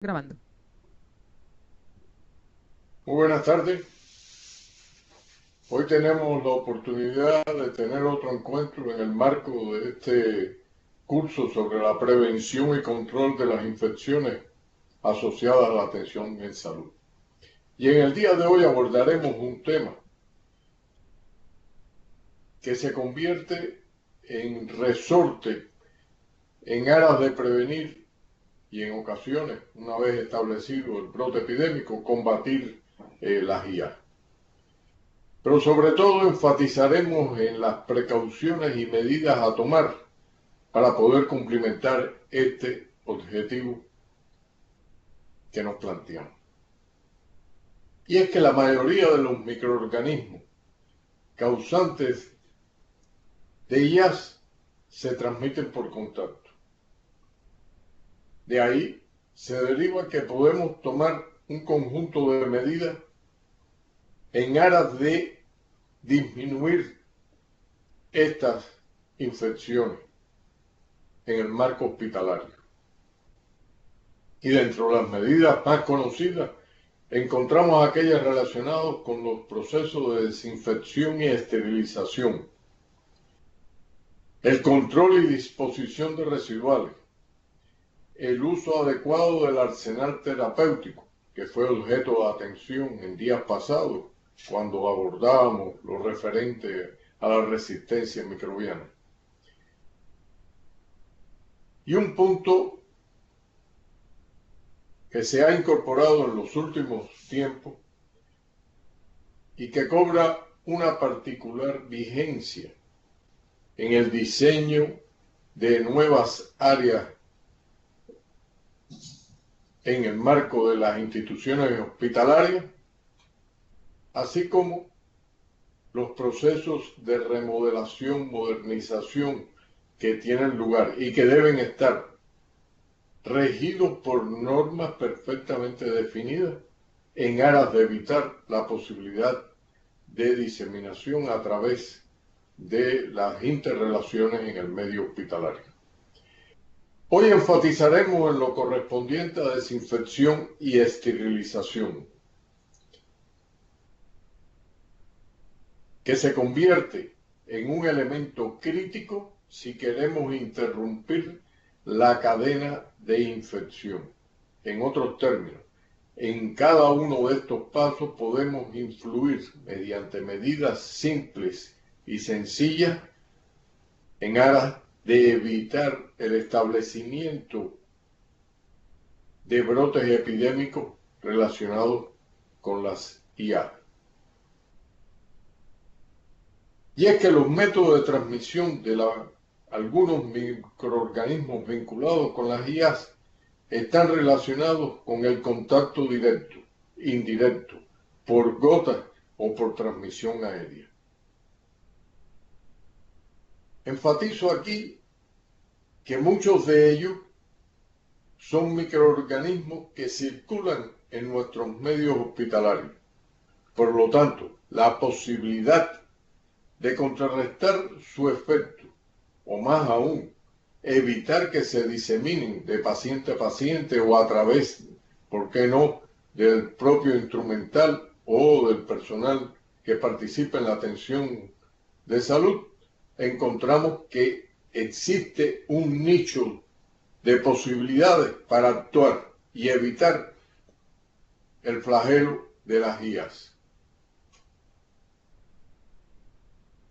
Grabando. Muy buenas tardes. Hoy tenemos la oportunidad de tener otro encuentro en el marco de este curso sobre la prevención y control de las infecciones asociadas a la atención en salud. Y en el día de hoy abordaremos un tema que se convierte en resorte en aras de prevenir y en ocasiones, una vez establecido el brote epidémico, combatir las IA. Pero sobre todo enfatizaremos en las precauciones y medidas a tomar para poder cumplimentar este objetivo que nos planteamos. Y es que la mayoría de los microorganismos causantes de IAS se transmiten por contacto. De ahí se deriva que podemos tomar un conjunto de medidas en aras de disminuir estas infecciones en el marco hospitalario. Y dentro de las medidas más conocidas encontramos aquellas relacionadas con los procesos de desinfección y esterilización, el control y disposición de residuales, el uso adecuado del arsenal terapéutico, que fue objeto de atención en días pasados cuando abordábamos lo referente a la resistencia microbiana. Y un punto que se ha incorporado en los últimos tiempos y que cobra una particular vigencia en el diseño de nuevas áreas en el marco de las instituciones hospitalarias, así como los procesos de remodelación, modernización que tienen lugar y que deben estar regidos por normas perfectamente definidas en aras de evitar la posibilidad de diseminación a través de las interrelaciones en el medio hospitalario. Hoy enfatizaremos en lo correspondiente a desinfección y esterilización, que se convierte en un elemento crítico si queremos interrumpir la cadena de infección. En otros términos, en cada uno de estos pasos podemos influir mediante medidas simples y sencillas en aras de evitar el establecimiento de brotes epidémicos relacionados con las IA. Y es que los métodos de transmisión de algunos microorganismos vinculados con las IAs están relacionados con el contacto directo, indirecto, por gotas o por transmisión aérea. Enfatizo aquí que muchos de ellos son microorganismos que circulan en nuestros medios hospitalarios. Por lo tanto, la posibilidad de contrarrestar su efecto, o más aún, evitar que se diseminen de paciente a paciente o a través, ¿por qué no?, del propio instrumental o del personal que participa en la atención de salud, encontramos que existe un nicho de posibilidades para actuar y evitar el flagelo de las IAs.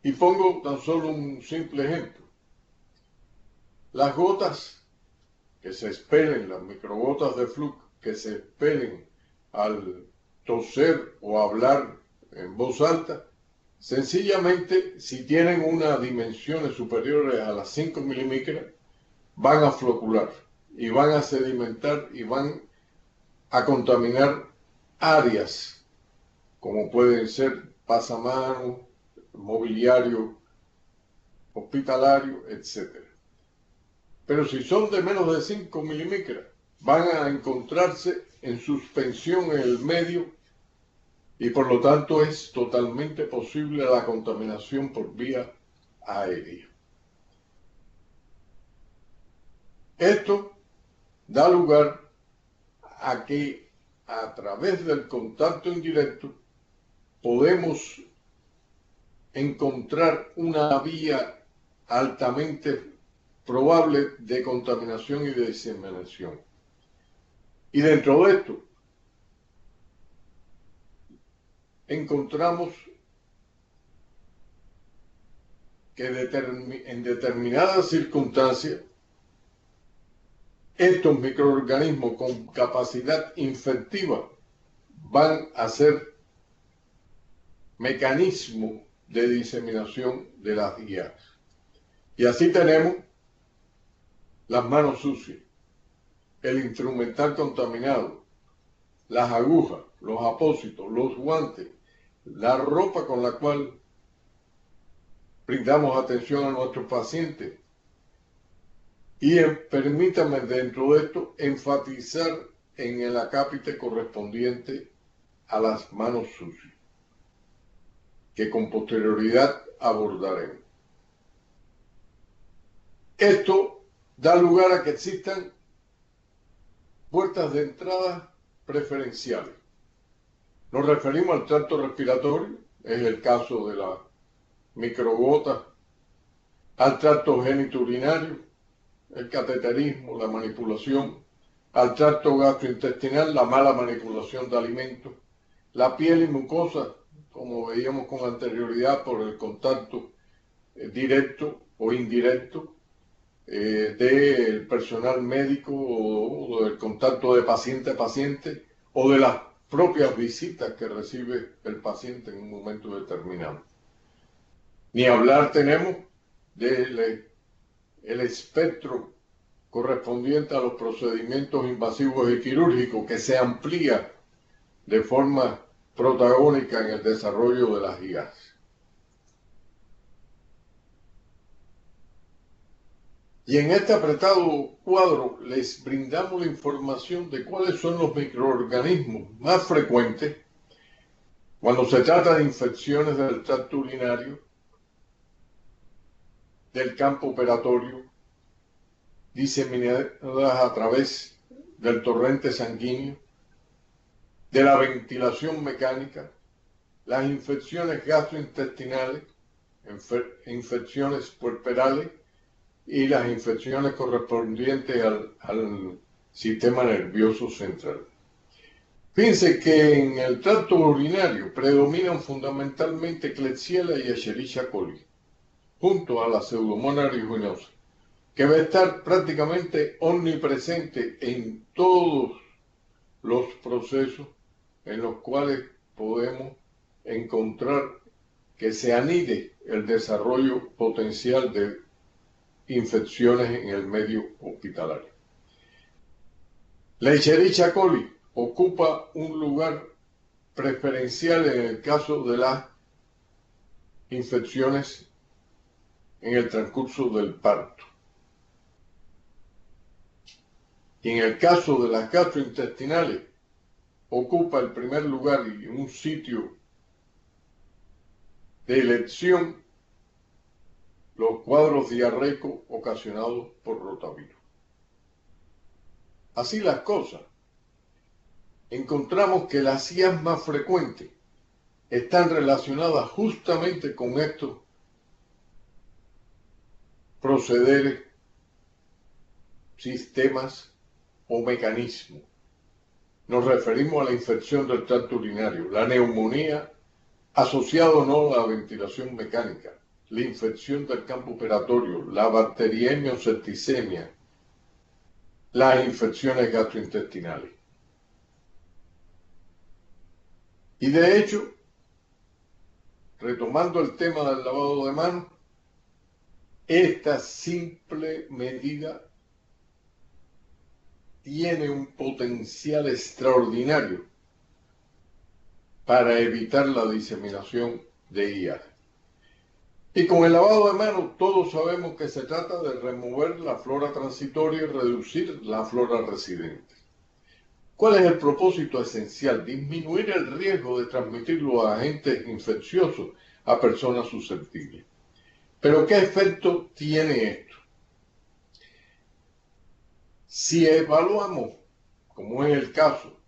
Y pongo tan solo un simple ejemplo. Las gotas que se expelen, las microgotas de flúor que se expelen al toser o hablar en voz alta, sencillamente, si tienen unas dimensiones superiores a las 5 milímetros, van a flocular y van a sedimentar y van a contaminar áreas como pueden ser pasamanos, mobiliario hospitalario, etc. Pero si son de menos de 5 milímetros, van a encontrarse en suspensión en el medio y por lo tanto es totalmente posible la contaminación por vía aérea. Esto da lugar a que a través del contacto indirecto podemos encontrar una vía altamente probable de contaminación y de diseminación. Y dentro de esto encontramos que en determinadas circunstancias estos microorganismos con capacidad infectiva van a ser mecanismos de diseminación de las guías. Y así tenemos las manos sucias, el instrumental contaminado, las agujas, los apósitos, los guantes, la ropa con la cual brindamos atención a nuestros pacientes. Y permítame dentro de esto enfatizar en el acápite correspondiente a las manos sucias, que con posterioridad abordaremos. Esto da lugar a que existan puertas de entrada preferenciales. Nos referimos al tracto respiratorio, es el caso de la microgota, al tracto genitourinario, el cateterismo, la manipulación, al tracto gastrointestinal, la mala manipulación de alimentos, la piel y mucosa, como veíamos con anterioridad por el contacto directo o indirecto del personal médico o del contacto de paciente a paciente o de las propias visitas que recibe el paciente en un momento determinado. Ni hablar tenemos del espectro correspondiente a los procedimientos invasivos y quirúrgicos que se amplía de forma protagónica en el desarrollo de las IAS. Y en este apretado cuadro les brindamos la información de cuáles son los microorganismos más frecuentes cuando se trata de infecciones del tracto urinario, del campo operatorio, diseminadas a través del torrente sanguíneo, de la ventilación mecánica, las infecciones gastrointestinales, infecciones puerperales y las infecciones correspondientes al sistema nervioso central. Fíjense que en el tracto urinario predominan fundamentalmente Klebsiella y Escherichia coli, junto a la Pseudomonas aeruginosa, que va a estar prácticamente omnipresente en todos los procesos en los cuales podemos encontrar que se anide el desarrollo potencial de infecciones en el medio hospitalario. La Escherichia coli ocupa un lugar preferencial en el caso de las infecciones en el transcurso del parto. Y en el caso de las gastrointestinales, ocupa el primer lugar y un sitio de elección los cuadros diarreicos ocasionados por rotavirus. Así las cosas, encontramos que las IAS más frecuentes están relacionadas justamente con estos procederes, sistemas o mecanismos. Nos referimos a la infección del tracto urinario, la neumonía asociada o no a la ventilación mecánica, la infección del campo operatorio, la bacteriemia o septicemia, las infecciones gastrointestinales. Y de hecho, retomando el tema del lavado de manos, esta simple medida tiene un potencial extraordinario para evitar la diseminación de IAS. Y con el lavado de manos todos sabemos que se trata de remover la flora transitoria y reducir la flora residente. ¿Cuál es el propósito esencial? Disminuir el riesgo de transmitir los agentes infecciosos a personas susceptibles. Pero ¿qué efecto tiene esto? Si evaluamos como es el caso,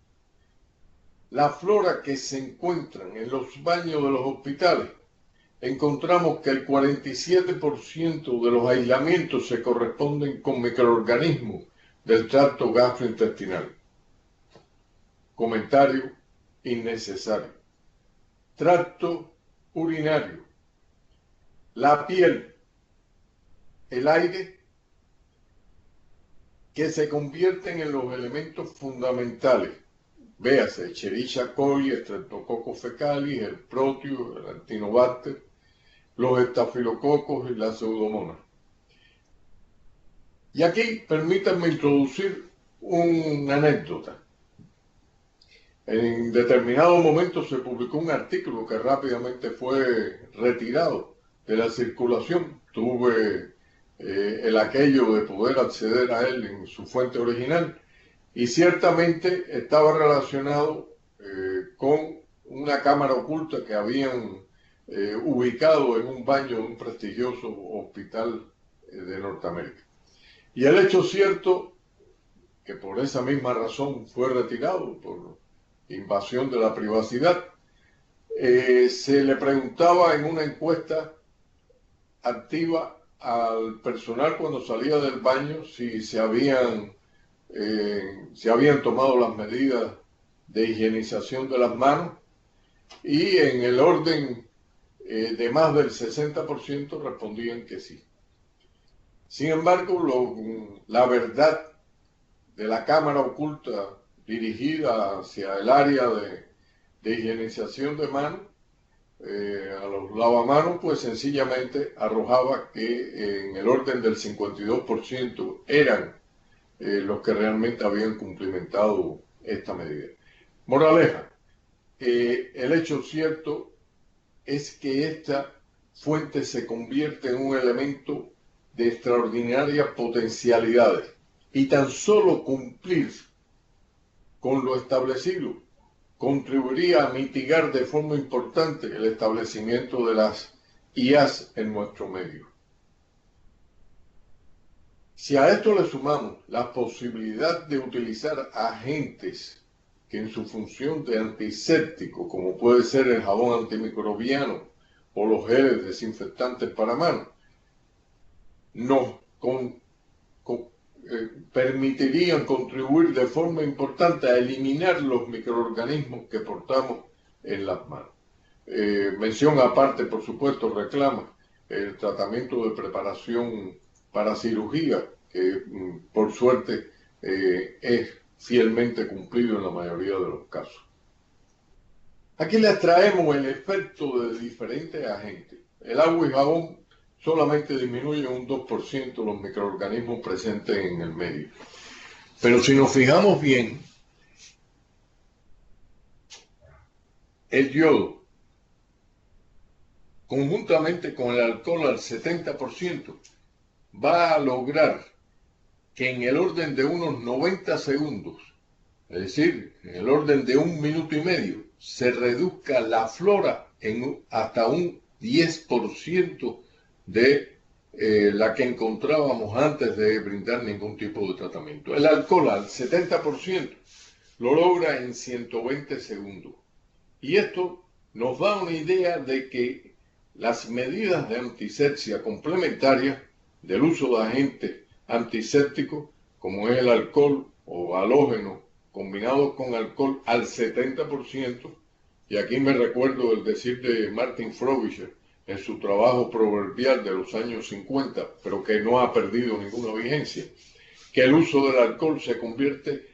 la flora que se encuentran en los baños de los hospitales, encontramos que el 47% de los aislamientos se corresponden con microorganismos del tracto gastrointestinal. Comentario innecesario. Tracto urinario, la piel, el aire, que se convierten en los elementos fundamentales. Véase, Escherichia coli, Streptococcus fecalis, el protio, el Actinobacter, los estafilococos y la pseudomonas. Y aquí permítanme introducir una anécdota. En determinado momento se publicó un artículo que rápidamente fue retirado de la circulación. Tuve el aquello de poder acceder a él en su fuente original y ciertamente estaba relacionado con una cámara oculta que habían ubicado en un baño de un prestigioso hospital de Norteamérica. Y el hecho cierto, que por esa misma razón fue retirado, por invasión de la privacidad, se le preguntaba en una encuesta activa al personal cuando salía del baño si se habían tomado las medidas de higienización de las manos, y en el orden de más del 60% respondían que sí. Sin embargo, la verdad de la cámara oculta dirigida hacia el área de higienización de manos, a los lavamanos, pues sencillamente arrojaba que en el orden del 52% eran los que realmente habían cumplimentado esta medida. Moraleja, el hecho cierto es que esta fuente se convierte en un elemento de extraordinarias potencialidades y tan solo cumplir con lo establecido contribuiría a mitigar de forma importante el establecimiento de las IAS en nuestro medio. Si a esto le sumamos la posibilidad de utilizar agentes que en su función de antiséptico, como puede ser el jabón antimicrobiano o los geles desinfectantes para manos, nos permitirían contribuir de forma importante a eliminar los microorganismos que portamos en las manos. Mención aparte, por supuesto, reclama el tratamiento de preparación para cirugía, que por suerte es fielmente cumplido en la mayoría de los casos. Aquí les traemos el efecto de diferentes agentes. El agua y jabón solamente disminuyen un 2% los microorganismos presentes en el medio. Pero si nos fijamos bien, el yodo, conjuntamente con el alcohol al 70%, va a lograr que en el orden de unos 90 segundos, es decir, en el orden de 1 minuto y medio, se reduzca la flora en hasta un 10% de la que encontrábamos antes de brindar ningún tipo de tratamiento. El alcohol al 70% lo logra en 120 segundos. Y esto nos da una idea de que las medidas de antisepsia complementarias del uso de agentes antisépticos, como es el alcohol o halógeno combinados con alcohol al 70%, y aquí me recuerdo el decir de Martin Frobisher en su trabajo proverbial de los años 50, pero que no ha perdido ninguna vigencia, que el uso del alcohol se convierte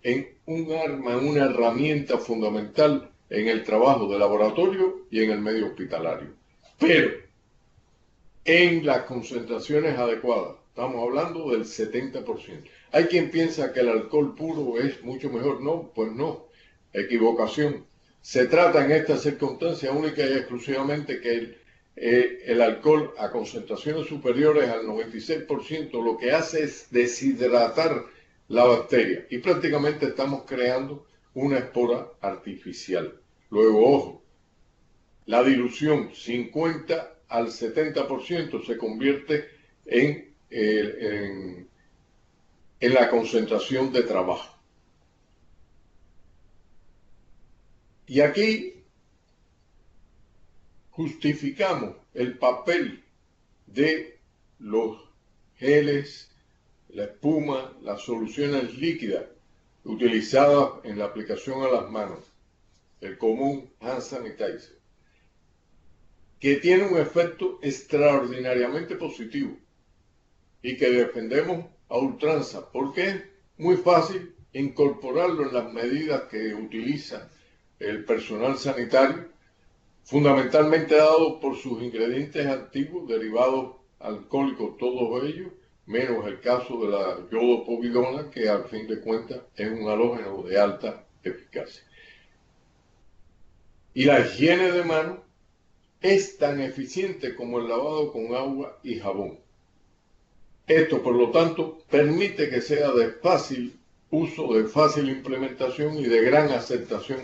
en un arma, una herramienta fundamental en el trabajo de laboratorio y en el medio hospitalario. Pero en las concentraciones adecuadas, estamos hablando del 70%. Hay quien piensa que el alcohol puro es mucho mejor. No, pues no, equivocación. Se trata en esta circunstancia única y exclusivamente que el alcohol a concentraciones superiores al 96% lo que hace es deshidratar la bacteria y prácticamente estamos creando una espora artificial. Luego, ojo, la dilución 50 al 70% se convierte en la concentración de trabajo. Y aquí justificamos el papel de los geles, la espuma, las soluciones líquidas utilizadas en la aplicación a las manos, el común hand sanitizer, que tiene un efecto extraordinariamente positivo y que defendemos a ultranza, porque es muy fácil incorporarlo en las medidas que utiliza el personal sanitario, fundamentalmente dado por sus ingredientes activos, derivados alcohólicos, todos ellos, menos el caso de la iodopovidona, que al fin de cuentas es un halógeno de alta eficacia. Y la higiene de manos es tan eficiente como el lavado con agua y jabón. Esto, por lo tanto, permite que sea de fácil uso, de fácil implementación y de gran aceptación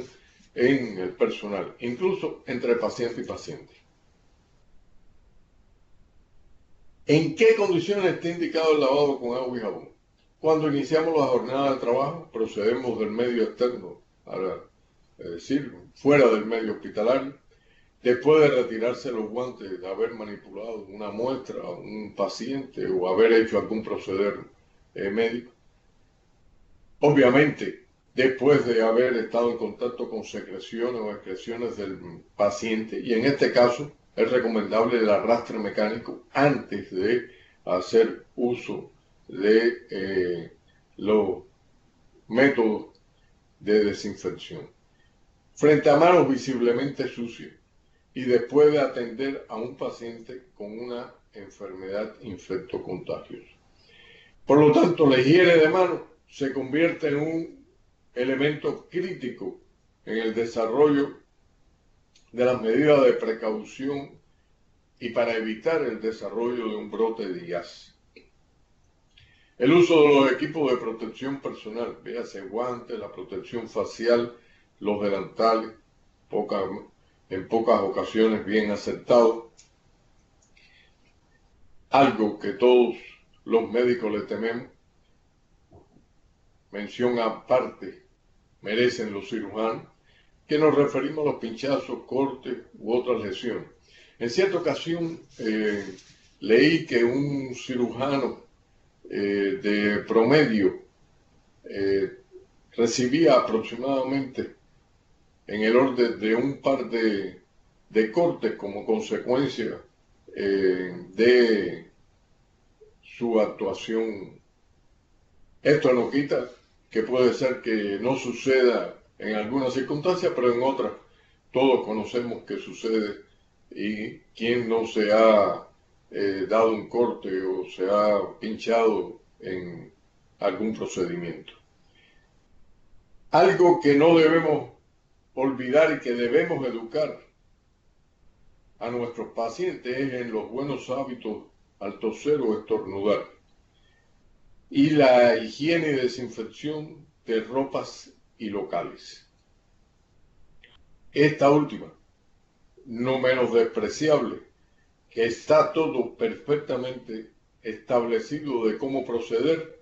en el personal, incluso entre paciente y paciente. ¿En qué condiciones está indicado el lavado con agua y jabón? Cuando iniciamos la jornada de trabajo, procedemos del medio externo, es decir, fuera del medio hospitalario, después de retirarse los guantes, de haber manipulado una muestra, un paciente o haber hecho algún proceder médico. Obviamente, después de haber estado en contacto con secreciones o excreciones del paciente, y en este caso es recomendable el arrastre mecánico antes de hacer uso de los métodos de desinfección. Frente a manos visiblemente sucias y después de atender a un paciente con una enfermedad infectocontagiosa. Por lo tanto, la higiene de manos se convierte en un elemento crítico en el desarrollo de las medidas de precaución y para evitar el desarrollo de un brote de IAS. El uso de los equipos de protección personal, véase guantes, la protección facial, los delantales, en pocas ocasiones bien aceptado, algo que todos los médicos le tememos. Mención aparte merecen los cirujanos, que nos referimos a los pinchazos, cortes u otras lesiones. En cierta ocasión leí que un cirujano de promedio recibía aproximadamente en el orden de un par de cortes como consecuencia de su actuación. Esto no quita que puede ser que no suceda en algunas circunstancias, pero en otras todos conocemos que sucede, y quien no se ha dado un corte o se ha pinchado en algún procedimiento. Algo que no debemos olvidar y que debemos educar a nuestros pacientes es en los buenos hábitos al toser o estornudar, y la higiene y desinfección de ropas y locales. Esta última, no menos despreciable, que está todo perfectamente establecido de cómo proceder,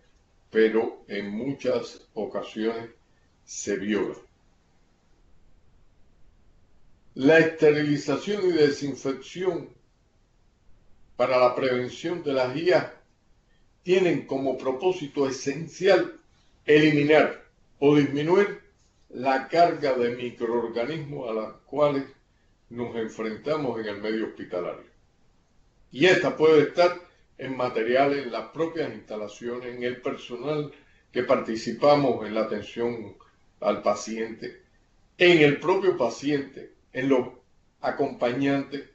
pero en muchas ocasiones se viola. La esterilización y desinfección para la prevención de las IAS tienen como propósito esencial eliminar o disminuir la carga de microorganismos a las cuales nos enfrentamos en el medio hospitalario. Y esta puede estar en materiales, en las propias instalaciones, en el personal que participamos en la atención al paciente, en el propio paciente, en los acompañantes,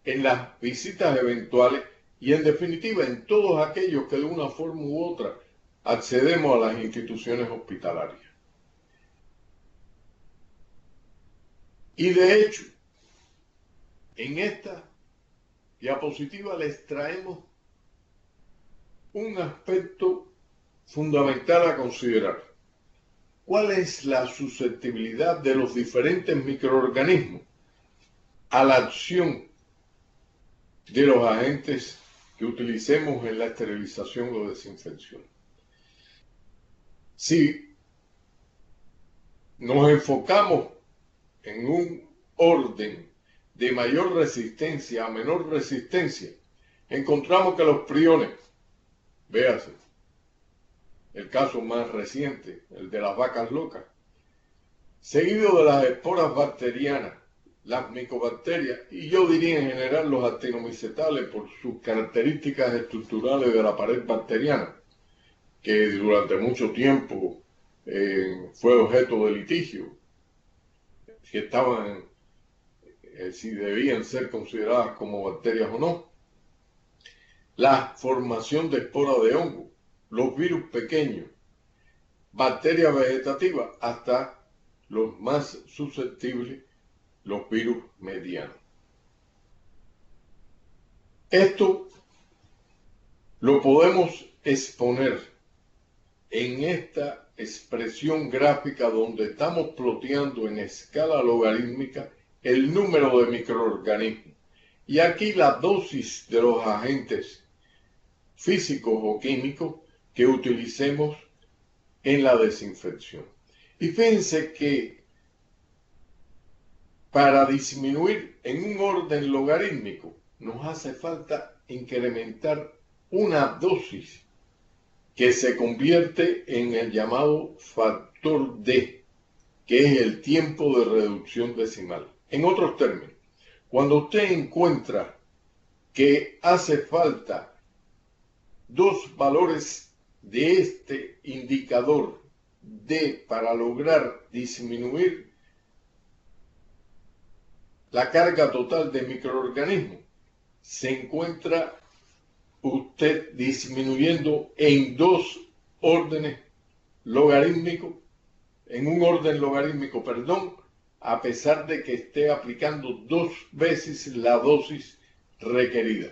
en las visitas eventuales y en definitiva en todos aquellos que de una forma u otra accedemos a las instituciones hospitalarias. Y de hecho, en esta diapositiva les traemos un aspecto fundamental a considerar. ¿Cuál es la susceptibilidad de los diferentes microorganismos a la acción de los agentes que utilicemos en la esterilización o desinfección? Si nos enfocamos en un orden de mayor resistencia a menor resistencia, encontramos que los priones, véase, el caso más reciente, el de las vacas locas, seguido de las esporas bacterianas, las micobacterias, y yo diría en general los actinomicetales por sus características estructurales de la pared bacteriana, que durante mucho tiempo fue objeto de litigio, si debían ser consideradas como bacterias o no, la formación de esporas de hongo, los virus pequeños, bacterias vegetativas, hasta los más susceptibles, los virus medianos. Esto lo podemos exponer en esta expresión gráfica donde estamos ploteando en escala logarítmica el número de microorganismos. Y aquí la dosis de los agentes físicos o químicos que utilicemos en la desinfección. Y fíjense que para disminuir en un orden logarítmico nos hace falta incrementar una dosis que se convierte en el llamado factor D, que es el tiempo de reducción decimal. En otros términos, cuando usted encuentra que hace falta dos valores de este indicador D para lograr disminuir la carga total de microorganismos, se encuentra usted disminuyendo en dos órdenes logarítmicos, en un orden logarítmico, perdón, a pesar de que esté aplicando dos veces la dosis requerida.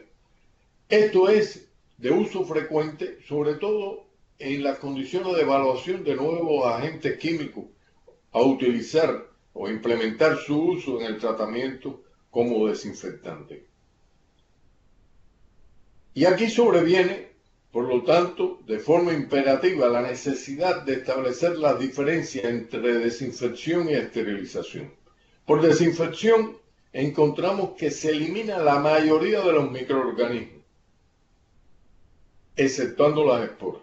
Esto es de uso frecuente, sobre todo en las condiciones de evaluación de nuevos agentes químicos a utilizar o implementar su uso en el tratamiento como desinfectante. Y aquí sobreviene, por lo tanto, de forma imperativa la necesidad de establecer las diferencias entre desinfección y esterilización. Por desinfección encontramos que se elimina la mayoría de los microorganismos, exceptuando las esporas.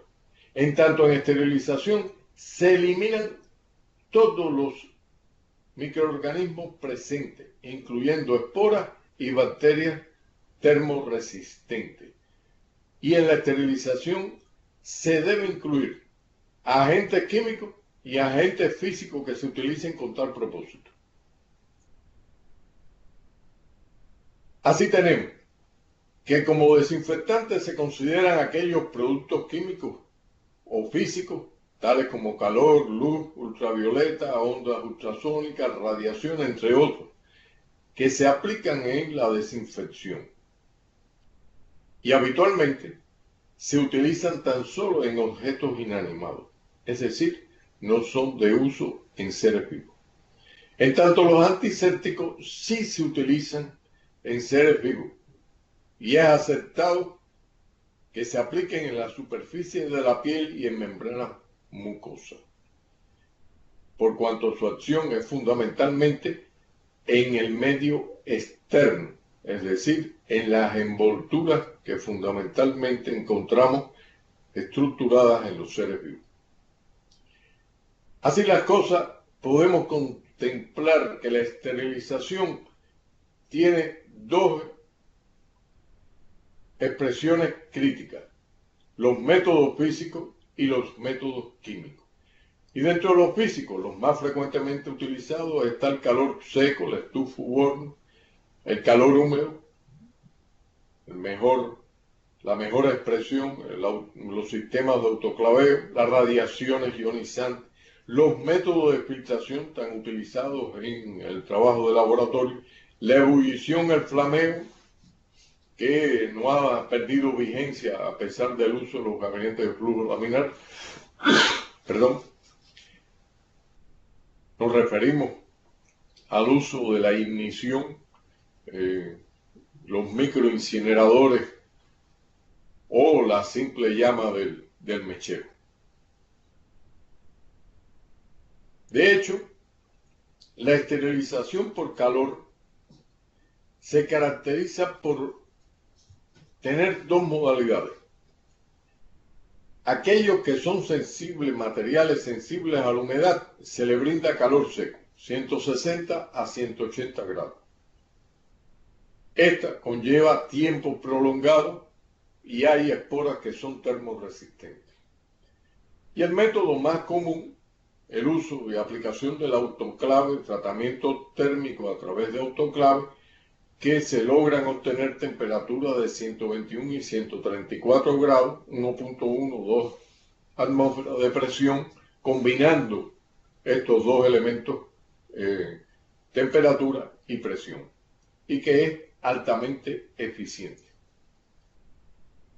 En tanto, en esterilización se eliminan todos los microorganismos presentes, incluyendo esporas y bacterias termoresistentes. Y en la esterilización se debe incluir agentes químicos y agentes físicos que se utilicen con tal propósito. Así tenemos que como desinfectantes se consideran aquellos productos químicos o físicos, tales como calor, luz, ultravioleta, ondas ultrasónicas, radiación, entre otros, que se aplican en la desinfección. Y habitualmente se utilizan tan solo en objetos inanimados, es decir, no son de uso en seres vivos. En tanto, los antisépticos sí se utilizan en seres vivos y es aceptado que se apliquen en la superficie de la piel y en membranas mucosas, por cuanto su acción es fundamentalmente en el medio externo, es decir, en las envolturas que fundamentalmente encontramos estructuradas en los seres vivos. Así las cosas, podemos contemplar que la esterilización tiene dos expresiones críticas: los métodos físicos y los métodos químicos. Y dentro de los físicos, los más frecuentemente utilizados está el calor seco, la estufa u horno, el calor húmedo, la mejor expresión, los sistemas de autoclaveo, las radiaciones ionizantes, los métodos de filtración tan utilizados en el trabajo de laboratorio, la ebullición, el flameo, que no ha perdido vigencia a pesar del uso de los gabinetes de flujo laminar. Perdón. Nos referimos al uso de la ignición, los microincineradores o la simple llama del mechero. De hecho, La esterilización por calor se caracteriza por tener dos modalidades. Aquellos que son sensibles, materiales sensibles a la humedad, se le brinda calor seco, 160 a 180 grados. Esta conlleva tiempo prolongado y hay esporas que son termorresistentes. Y el método más común, el uso y aplicación del autoclave, tratamiento térmico a través de autoclave, que se logran obtener temperaturas de 121 y 134 grados, 1.1, 2 atmósferas de presión, combinando estos dos elementos, temperatura y presión, y que es altamente eficiente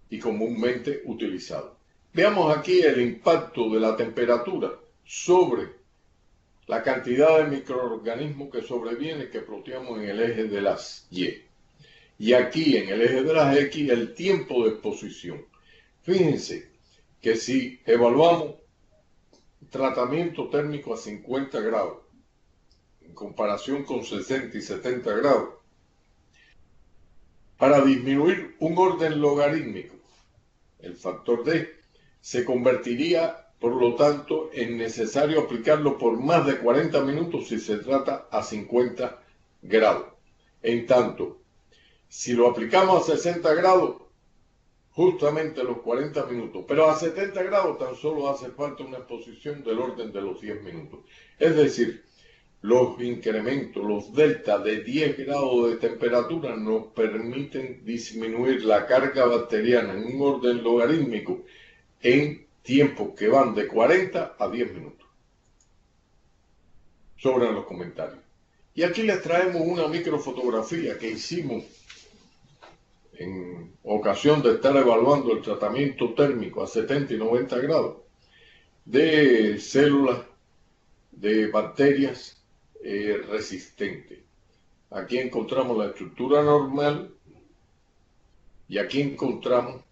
y comúnmente utilizado. Veamos aquí el impacto de la temperatura sobre la cantidad de microorganismos que sobreviene, que ploteamos en el eje de las Y. Y aquí en el eje de las X el tiempo de exposición. Fíjense que si evaluamos tratamiento térmico a 50 grados en comparación con 60 y 70 grados, para disminuir un orden logarítmico, el factor D, se convertiría, por lo tanto, en necesario aplicarlo por más de 40 minutos si se trata a 50 grados. En tanto, si lo aplicamos a 60 grados, justamente los 40 minutos, pero a 70 grados tan solo hace falta una exposición del orden de los 10 minutos. Es decir, los incrementos, los delta de 10 grados de temperatura nos permiten disminuir la carga bacteriana en un orden logarítmico en tiempos que van de 40 a 10 minutos. Sobran los comentarios. Y aquí les traemos una microfotografía que hicimos en ocasión de estar evaluando el tratamiento térmico a 70 y 90 grados de células de bacterias resistentes. Aquí encontramos la estructura normal y aquí encontramos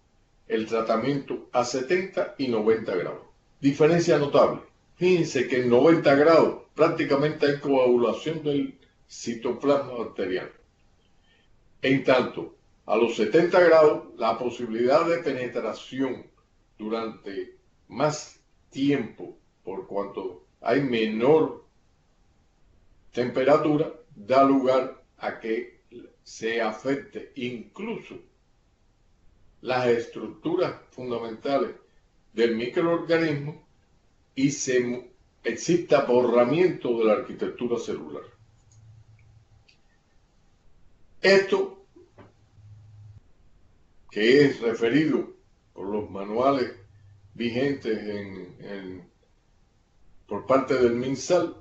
el tratamiento a 70 y 90 grados. Diferencia notable. Fíjense que en 90 grados prácticamente hay coagulación del citoplasma bacteriano. En tanto, a los 70 grados, la posibilidad de penetración durante más tiempo, por cuanto hay menor temperatura, da lugar a que se afecte incluso las estructuras fundamentales del microorganismo y exista borramiento de la arquitectura celular. Esto, que es referido por los manuales vigentes por parte del MinSal,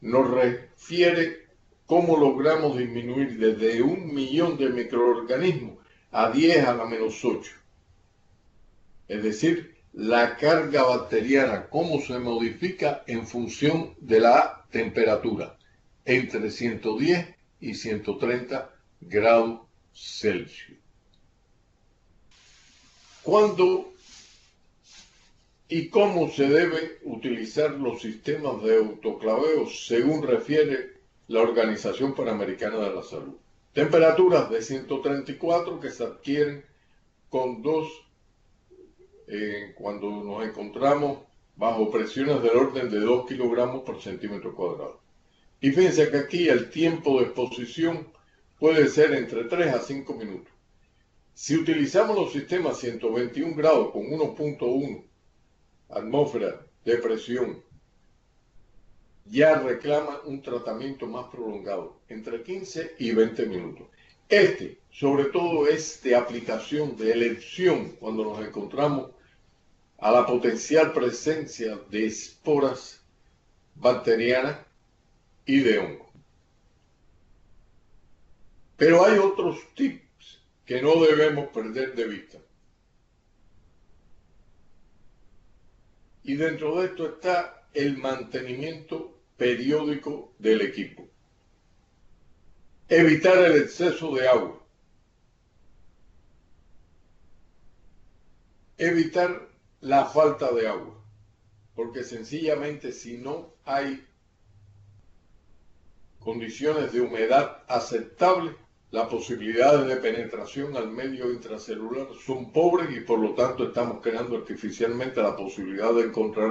nos refiere cómo logramos disminuir desde 1 millón de microorganismos a 10 a la menos 8. Es decir, la carga bacteriana, cómo se modifica en función de la temperatura, entre 110 y 130 grados Celsius. ¿Cuándo y cómo se debe utilizar los sistemas de autoclaveo según refiere la Organización Panamericana de la Salud? Temperaturas de 134 que se adquieren con cuando nos encontramos bajo presiones del orden de 2 kilogramos por centímetro cuadrado. Y fíjense que aquí el tiempo de exposición puede ser entre 3 a 5 minutos. Si utilizamos los sistemas 121 grados con 1.1 atmósfera de presión, ya reclama un tratamiento más prolongado, entre 15 y 20 minutos. Sobre todo, es de aplicación, de elección, cuando nos encontramos a la potencial presencia de esporas bacterianas y de hongos. Pero hay otros tips que no debemos perder de vista. Y dentro de esto está el mantenimiento periódico del equipo. Evitar el exceso de agua. Evitar la falta de agua. Porque sencillamente si no hay condiciones de humedad aceptables, las posibilidades de penetración al medio intracelular son pobres y por lo tanto estamos creando artificialmente la posibilidad de encontrar,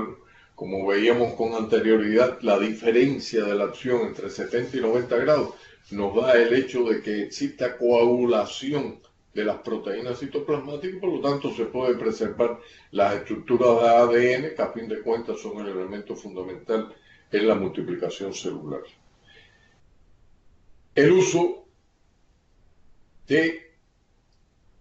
como veíamos con anterioridad, la diferencia de la acción entre 70 y 90 grados nos da el hecho de que exista coagulación de las proteínas citoplasmáticas y por lo tanto se puede preservar las estructuras de ADN que a fin de cuentas son el elemento fundamental en la multiplicación celular. El uso de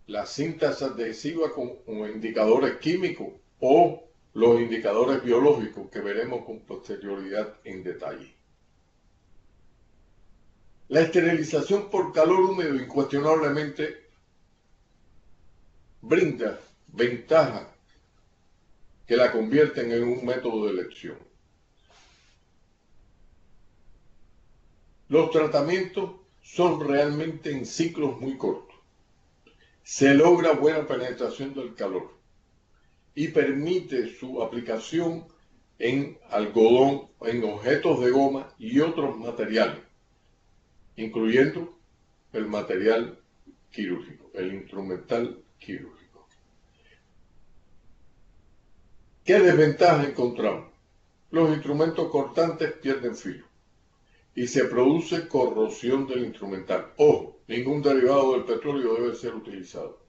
la síntesis adhesiva como indicadores químicos o los indicadores biológicos que veremos con posterioridad en detalle. La esterilización por calor húmedo incuestionablemente brinda ventajas que la convierten en un método de elección. Los tratamientos son realmente en ciclos muy cortos. Se logra buena penetración del calor y permite su aplicación en algodón, en objetos de goma y otros materiales, incluyendo el material quirúrgico, el instrumental quirúrgico. ¿Qué desventajas encontramos? Los instrumentos cortantes pierden filo y se produce corrosión del instrumental. Ojo, ningún derivado del petróleo debe ser utilizado.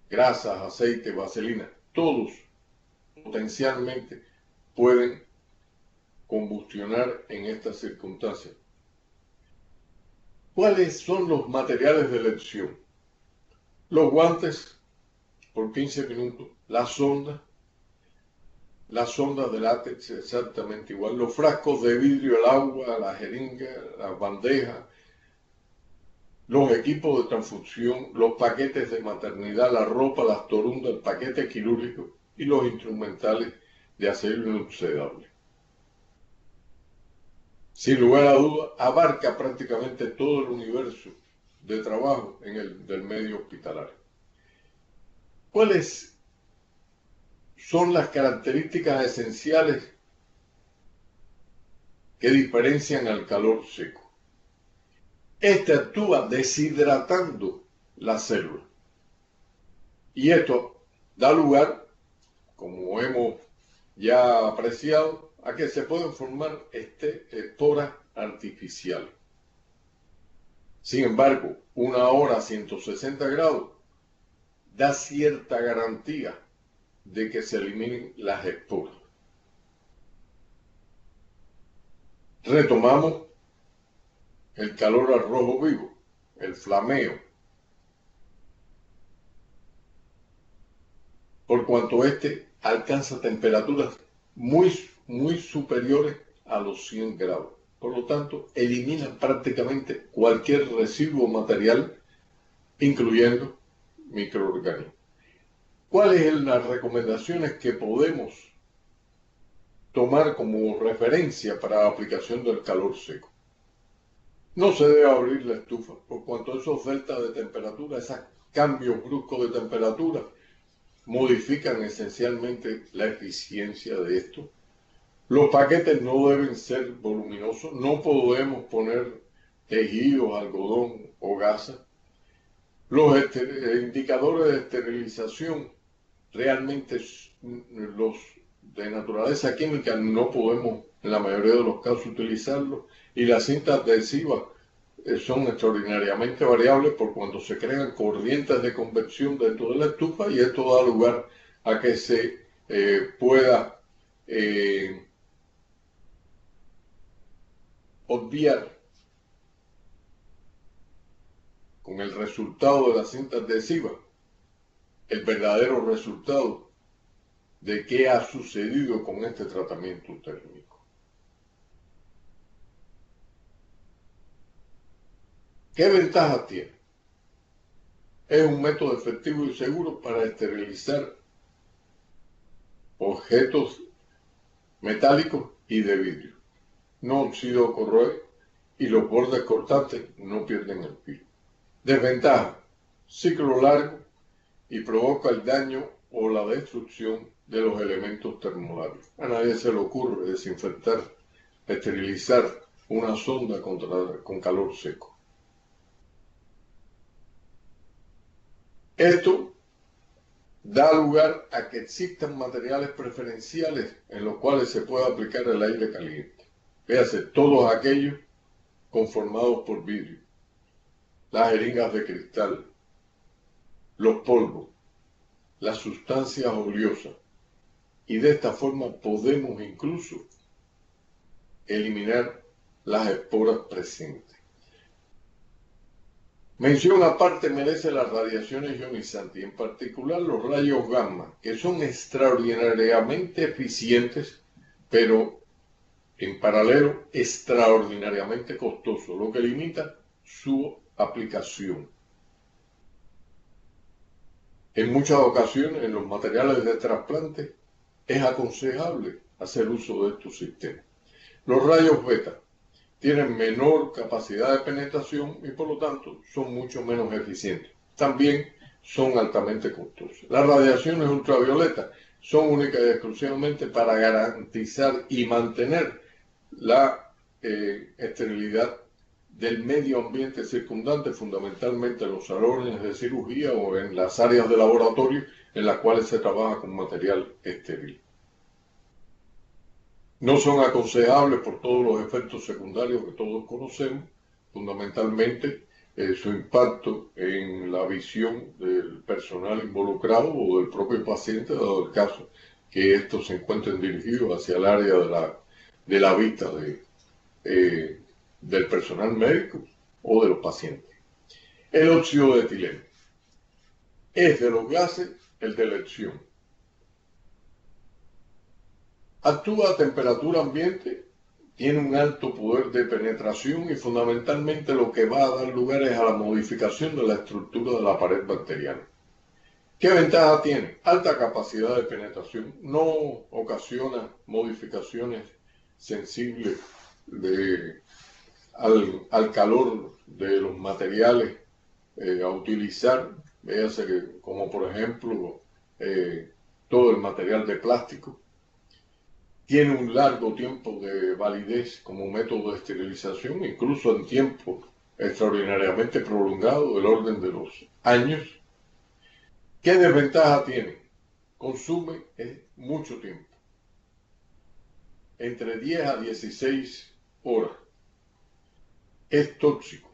Grasas, aceite, vaselina, todos potencialmente pueden combustionar en estas circunstancias. ¿Cuáles son los materiales de elección? Los guantes por 15 minutos, las sondas de látex exactamente igual, los frascos de vidrio, el agua, la jeringa, las bandejas, los equipos de transfusión, los paquetes de maternidad, la ropa, las torundas, el paquete quirúrgico y los instrumentales de acero inoxidable. Sin lugar a dudas, abarca prácticamente todo el universo de trabajo del medio hospitalario. ¿Cuáles son las características esenciales que diferencian al calor seco? Este actúa deshidratando la célula. Y esto da lugar, como hemos ya apreciado, a que se pueden formar esporas artificiales. Sin embargo, una hora a 160 grados da cierta garantía de que se eliminen las esporas. Retomamos el calor al rojo vivo, el flameo, por cuanto este alcanza temperaturas muy superiores a los 100 grados. Por lo tanto, elimina prácticamente cualquier residuo material, incluyendo microorganismos. ¿Cuáles son las recomendaciones que podemos tomar como referencia para la aplicación del calor seco? No se debe abrir la estufa, por cuanto esos deltas de temperatura, esos cambios bruscos de temperatura, modifican esencialmente la eficiencia de esto. Los paquetes no deben ser voluminosos, no podemos poner tejidos, algodón o gasa. Los indicadores de esterilización, realmente los de naturaleza química no podemos en la mayoría de los casos utilizarlos, y las cintas adhesivas son extraordinariamente variables por cuando se crean corrientes de convección dentro de la estufa, y esto da lugar a que se pueda obviar con el resultado de la cinta adhesiva el verdadero resultado de qué ha sucedido con este tratamiento térmico. ¿Qué ventajas tiene? Es un método efectivo y seguro para esterilizar objetos metálicos y de vidrio. No oxida o corroe y los bordes cortantes no pierden el filo. Desventaja: ciclo largo y provoca el daño o la destrucción de los elementos termolares. A nadie se le ocurre desinfectar, esterilizar una sonda con calor seco. Esto da lugar a que existan materiales preferenciales en los cuales se puede aplicar el aire caliente. Véase, todos aquellos conformados por vidrio, las jeringas de cristal, los polvos, las sustancias oleosas, y de esta forma podemos incluso eliminar las esporas presentes. Mención aparte merece las radiaciones ionizantes, y en particular los rayos gamma, que son extraordinariamente eficientes, pero en paralelo extraordinariamente costosos, lo que limita su aplicación. En muchas ocasiones, en los materiales de trasplante, es aconsejable hacer uso de estos sistemas. Los rayos beta tienen menor capacidad de penetración y por lo tanto son mucho menos eficientes. También son altamente costosos. Las radiaciones ultravioletas son únicas y exclusivamente para garantizar y mantener la esterilidad del medio ambiente circundante, fundamentalmente en los salones de cirugía o en las áreas de laboratorio en las cuales se trabaja con material estéril. No son aconsejables por todos los efectos secundarios que todos conocemos, fundamentalmente su impacto en la visión del personal involucrado o del propio paciente, dado el caso que estos se encuentren dirigidos hacia el área de la vista del personal médico o de los pacientes. El óxido de etileno es de los gases el de elección. Actúa a temperatura ambiente, tiene un alto poder de penetración y fundamentalmente lo que va a dar lugar es a la modificación de la estructura de la pared bacteriana. ¿Qué ventaja tiene? Alta capacidad de penetración, no ocasiona modificaciones sensibles al calor de los materiales a utilizar, véase que, como por ejemplo todo el material de plástico. Tiene un largo tiempo de validez como método de esterilización, incluso en tiempo extraordinariamente prolongado, del orden de los años. ¿Qué desventaja tiene? Consume mucho tiempo, entre 10 a 16 horas. Es tóxico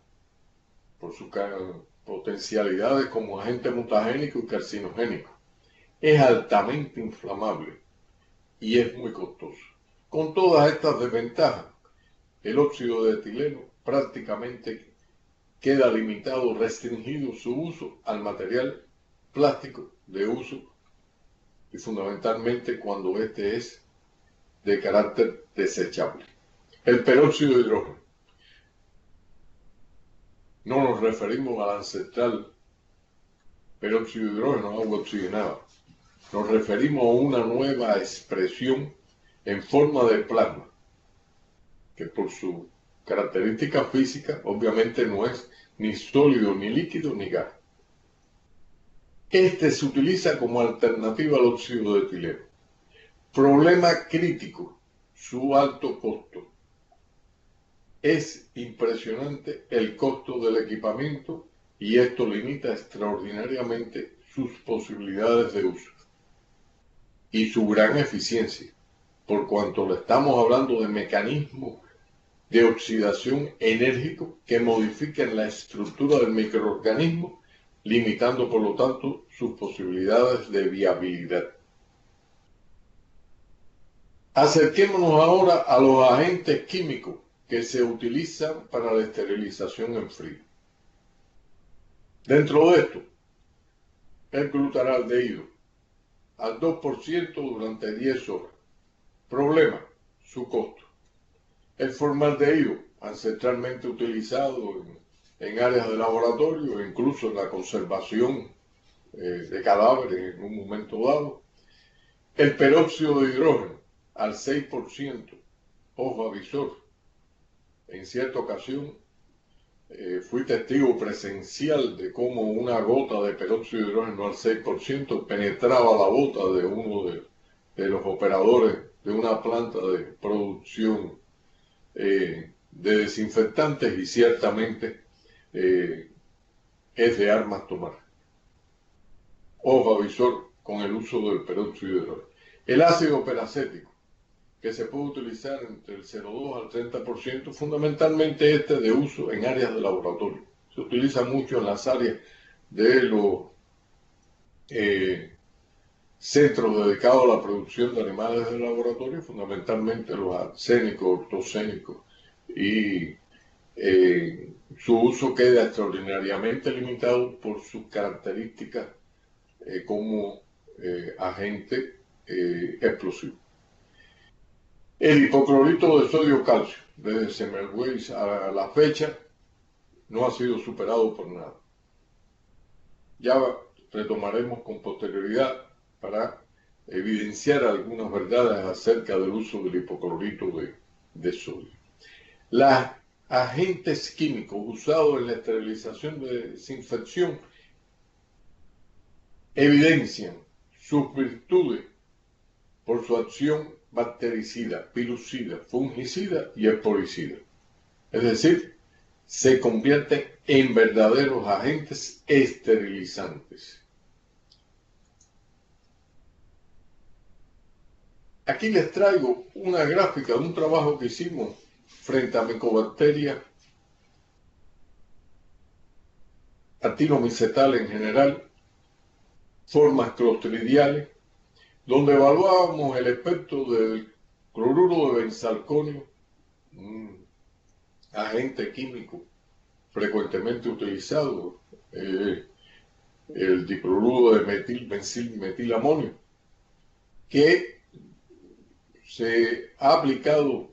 por sus potencialidades como agente mutagénico y carcinogénico. Es altamente inflamable y es muy costoso. Con todas estas desventajas, el óxido de etileno prácticamente queda limitado, restringido su uso al material plástico de uso y fundamentalmente cuando este es de carácter desechable. El peróxido de hidrógeno. No nos referimos al ancestral peróxido de hidrógeno, agua oxigenada. Nos referimos a una nueva expresión en forma de plasma, que por su característica física obviamente no es ni sólido, ni líquido, ni gas. Este se utiliza como alternativa al óxido de etileno. Problema crítico, su alto costo. Es impresionante el costo del equipamiento y esto limita extraordinariamente sus posibilidades de uso y su gran eficiencia, por cuanto le estamos hablando de mecanismos de oxidación enérgico que modifican la estructura del microorganismo, limitando por lo tanto sus posibilidades de viabilidad. Acerquémonos ahora a los agentes químicos que se utilizan para la esterilización en frío. Dentro de esto, el glutaraldehído al 2% durante 10 horas. Problema, su costo. El formaldehído, ancestralmente utilizado en áreas de laboratorio, incluso en la conservación de cadáveres en un momento dado. El peróxido de hidrógeno al 6%, ojo avisor. En cierta ocasión fui testigo presencial de cómo una gota de peróxido de hidrógeno al 6% penetraba la bota de uno de los operadores de una planta de producción de desinfectantes y ciertamente es de armas tomar. Ojo avisor con el uso del peróxido de hidrógeno. El ácido peracético, que se puede utilizar entre el 0,2 al 30%, fundamentalmente de uso en áreas de laboratorio. Se utiliza mucho en las áreas de los centros dedicados a la producción de animales de laboratorio, fundamentalmente los arsénicos, ortocénicos, y su uso queda extraordinariamente limitado por sus características como agente explosivo. El hipoclorito de sodio calcio, desde Semmelweis a la fecha, no ha sido superado por nada. Ya retomaremos con posterioridad para evidenciar algunas verdades acerca del uso del hipoclorito de sodio. Los agentes químicos usados en la esterilización de desinfección evidencian sus virtudes por su acción bactericida, virucida, fungicida y esporicida. Es decir, se convierten en verdaderos agentes esterilizantes. Aquí les traigo una gráfica de un trabajo que hicimos frente a Mycobacteria actinomicetal en general, formas clostridiales, donde evaluábamos el efecto del cloruro de benzalconio, un agente químico frecuentemente utilizado, el dicloruro de benzilmetilamonio, que se ha aplicado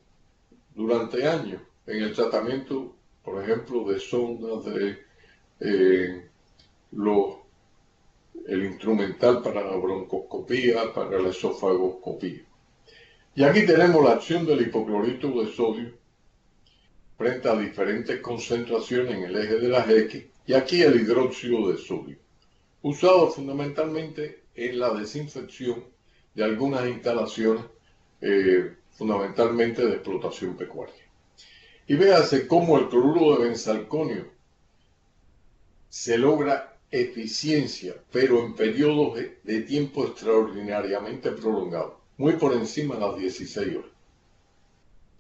durante años en el tratamiento, por ejemplo, de sondas, el instrumental para la broncoscopía, para la esofagoscopía. Y aquí tenemos la acción del hipoclorito de sodio frente a diferentes concentraciones en el eje de las X, y aquí el hidróxido de sodio, usado fundamentalmente en la desinfección de algunas instalaciones, fundamentalmente de explotación pecuaria. Y véase cómo el cloruro de benzalconio se logra eficiencia, pero en periodos de tiempo extraordinariamente prolongados, muy por encima de las 16 horas.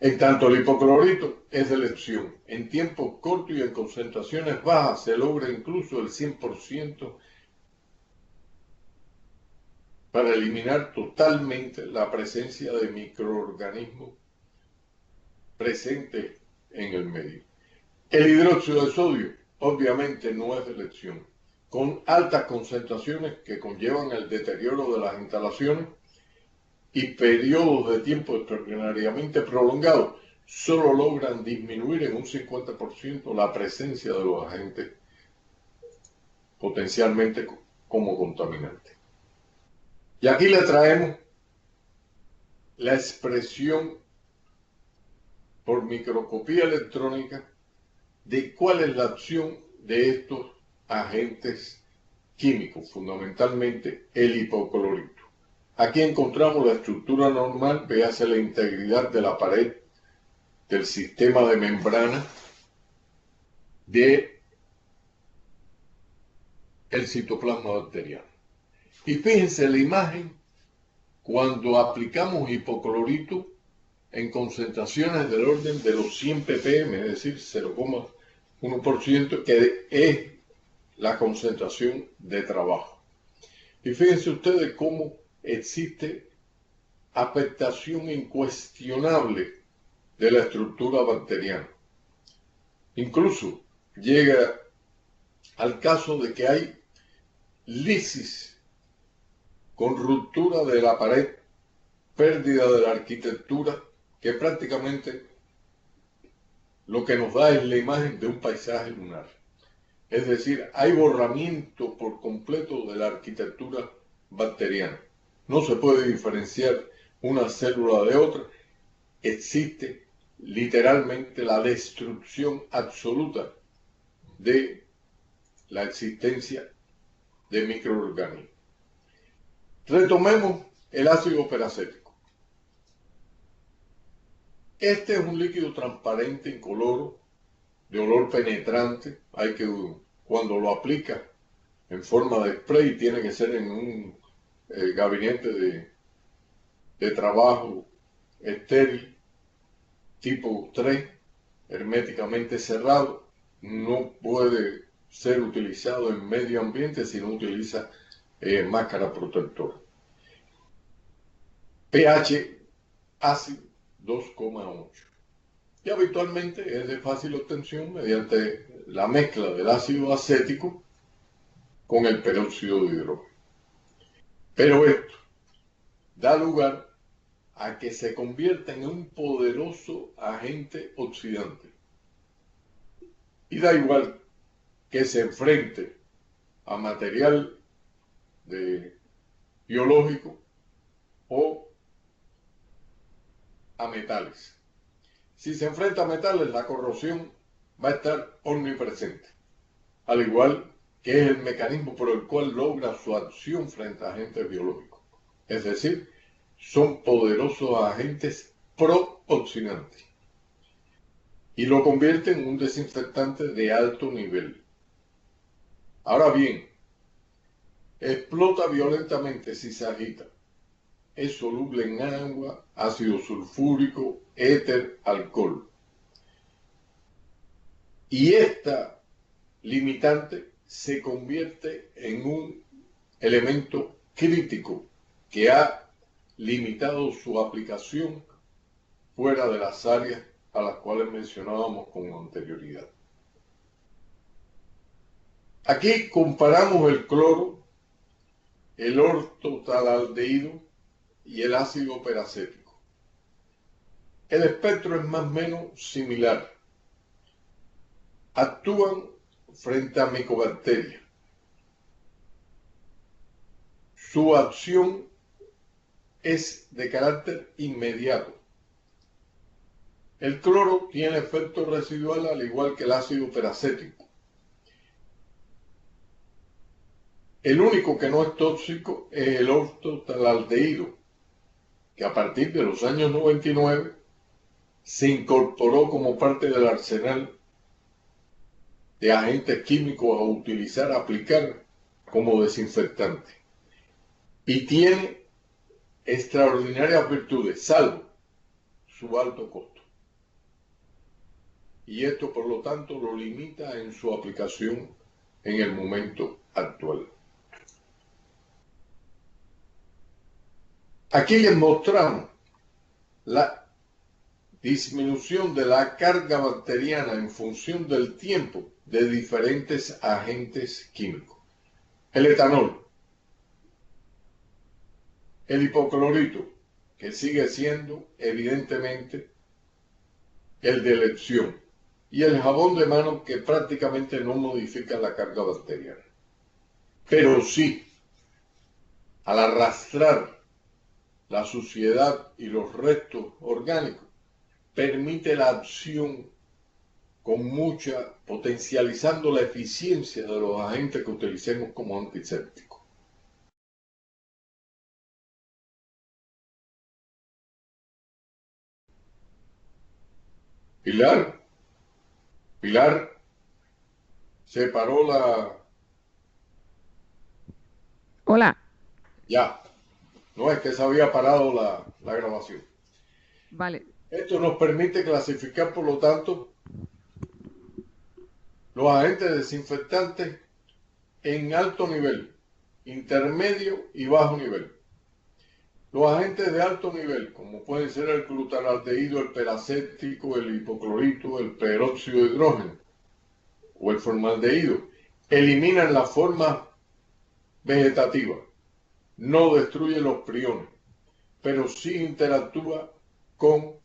En tanto, el hipoclorito es de elección. En tiempos cortos y en concentraciones bajas se logra incluso el 100% para eliminar totalmente la presencia de microorganismos presentes en el medio. El hidróxido de sodio obviamente no es de elección. Con altas concentraciones que conllevan el deterioro de las instalaciones y periodos de tiempo extraordinariamente prolongados, solo logran disminuir en un 50% la presencia de los agentes potencialmente como contaminantes. Y aquí le traemos la expresión por microscopía electrónica de cuál es la acción de estos agentes químicos, fundamentalmente el hipoclorito. Aquí encontramos la estructura normal, véase la integridad de la pared del sistema de membrana del citoplasma bacteriano. Y fíjense la imagen cuando aplicamos hipoclorito en concentraciones del orden de los 100 ppm, es decir, 0,1%, que es la concentración de trabajo. Y fíjense ustedes cómo existe afectación incuestionable de la estructura bacteriana. Incluso llega al caso de que hay lisis con ruptura de la pared, pérdida de la arquitectura, que prácticamente lo que nos da es la imagen de un paisaje lunar. Es decir, hay borramiento por completo de la arquitectura bacteriana. No se puede diferenciar una célula de otra. Existe literalmente la destrucción absoluta de la existencia de microorganismos. Retomemos el ácido peracético. Este es un líquido transparente, incoloro, de olor penetrante. Cuando lo aplica en forma de spray, tiene que ser en un gabinete de trabajo estéril, tipo 3, herméticamente cerrado. No puede ser utilizado en medio ambiente si no utiliza máscara protectora. pH ácido 2,8. Y habitualmente es de fácil obtención mediante la mezcla del ácido acético con el peróxido de hidrógeno. Pero esto da lugar a que se convierta en un poderoso agente oxidante. Y da igual que se enfrente a material biológico o a metales. Si se enfrenta a metales, la corrosión va a estar omnipresente, al igual que es el mecanismo por el cual logra su acción frente a agentes biológicos. Es decir, son poderosos agentes pro-oxidantes y lo convierte en un desinfectante de alto nivel. Ahora bien, explota violentamente si se agita. Es soluble en agua, ácido sulfúrico, éter, alcohol. Y esta limitante se convierte en un elemento crítico que ha limitado su aplicación fuera de las áreas a las cuales mencionábamos con anterioridad. Aquí comparamos el cloro, el ortotalaldehído y el ácido peracético. El espectro es más o menos similar. Actúan frente a micobacterias. Su acción es de carácter inmediato. El cloro tiene efecto residual al igual que el ácido peracético. El único que no es tóxico es el ortotalaldehído, que a partir de los años 99 se incorporó como parte del arsenal de agentes químicos a utilizar, a aplicar como desinfectante. Y tiene extraordinarias virtudes, salvo su alto costo. Y esto, por lo tanto, lo limita en su aplicación en el momento actual. Aquí les mostramos la disminución de la carga bacteriana en función del tiempo de diferentes agentes químicos. El etanol, el hipoclorito, que sigue siendo evidentemente el de elección, y el jabón de mano, que prácticamente no modifica la carga bacteriana. Pero sí, al arrastrar la suciedad y los restos orgánicos, permite la acción potencializando la eficiencia de los agentes que utilicemos como antisépticos. Pilar, se paró la... Hola. Ya, no es que se había parado la grabación. Vale. Esto nos permite clasificar, por lo tanto, los agentes desinfectantes en alto nivel, intermedio y bajo nivel. Los agentes de alto nivel, como pueden ser el glutaraldehído, el peracético, el hipoclorito, el peróxido de hidrógeno o el formaldehído, eliminan la forma vegetativa, no destruyen los priones, pero sí interactúa con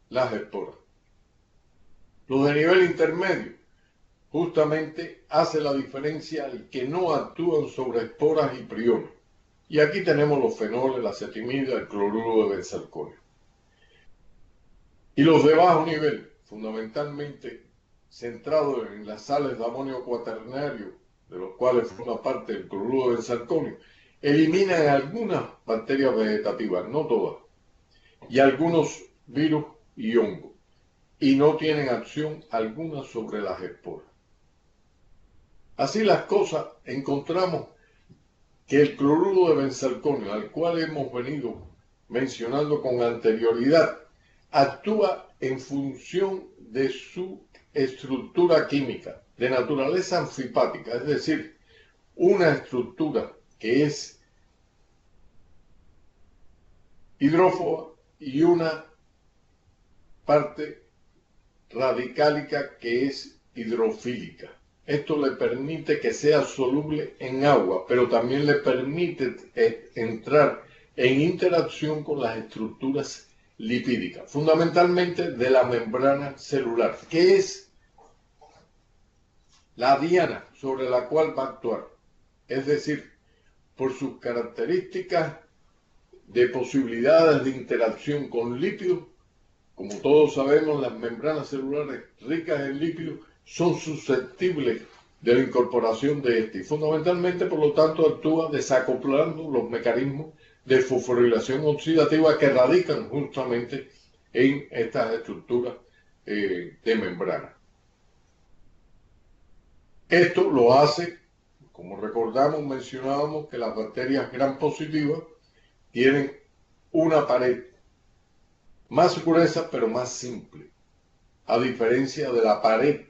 las esporas. Los de nivel intermedio justamente hace la diferencia al que no actúan sobre esporas y priones. Y aquí tenemos los fenoles, la acetimida, el cloruro de benzalconio. Y los de bajo nivel, fundamentalmente centrados en las sales de amonio cuaternario, de los cuales forma parte el cloruro de benzalconio, eliminan algunas bacterias vegetativas, no todas, y algunos virus y hongo, y no tienen acción alguna sobre las esporas. Así las cosas, encontramos que el cloruro de benzalconio, al cual hemos venido mencionando con anterioridad, actúa en función de su estructura química, de naturaleza anfipática, es decir, una estructura que es hidrófoba y una parte radicálica que es hidrofílica. Esto le permite que sea soluble en agua, pero también le permite entrar en interacción con las estructuras lipídicas, fundamentalmente de la membrana celular, que es la diana sobre la cual va a actuar. Es decir, por sus características de posibilidades de interacción con lípidos, como todos sabemos, las membranas celulares ricas en lípidos son susceptibles de la incorporación de este y fundamentalmente, por lo tanto, actúa desacoplando los mecanismos de fosforilación oxidativa que radican justamente en estas estructuras de membrana. Esto lo hace, como recordamos, mencionábamos que las bacterias gram positivas tienen una pared más gruesa pero más simple, a diferencia de la pared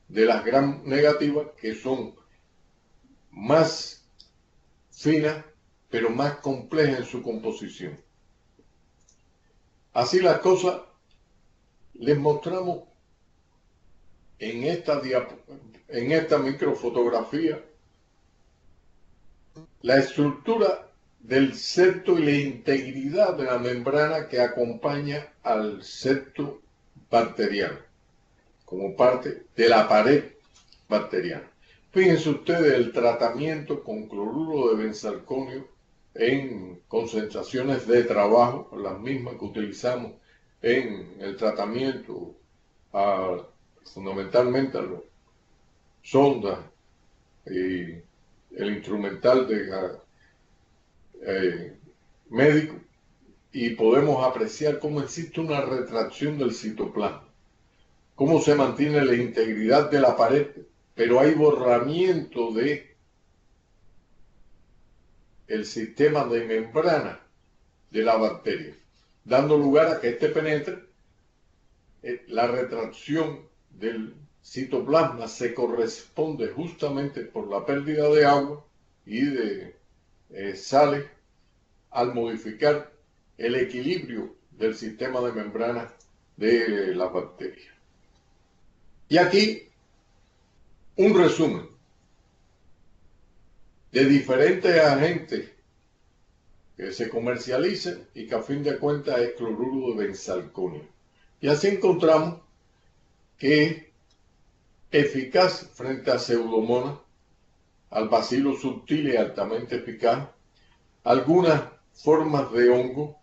de las gram negativas, que son más finas pero más complejas en su composición. Así las cosas, les mostramos en esta microfotografía la estructura del septo y la integridad de la membrana que acompaña al septo bacteriano, como parte de la pared bacteriana. Fíjense ustedes el tratamiento con cloruro de benzalconio en concentraciones de trabajo, las mismas que utilizamos en el tratamiento fundamentalmente a los sondas y el instrumental de médico, y podemos apreciar cómo existe una retracción del citoplasma, cómo se mantiene la integridad de la pared, pero hay borramiento de el sistema de membrana de la bacteria, dando lugar a que éste penetre. La retracción del citoplasma se corresponde justamente por la pérdida de agua y de sales al modificar el equilibrio del sistema de membrana de las bacterias. Y aquí un resumen de diferentes agentes que se comercializan y que a fin de cuentas es cloruro de benzalconio. Y así encontramos que es eficaz frente a pseudomonas, al bacilo subtil y altamente eficaz, algunas formas de hongo,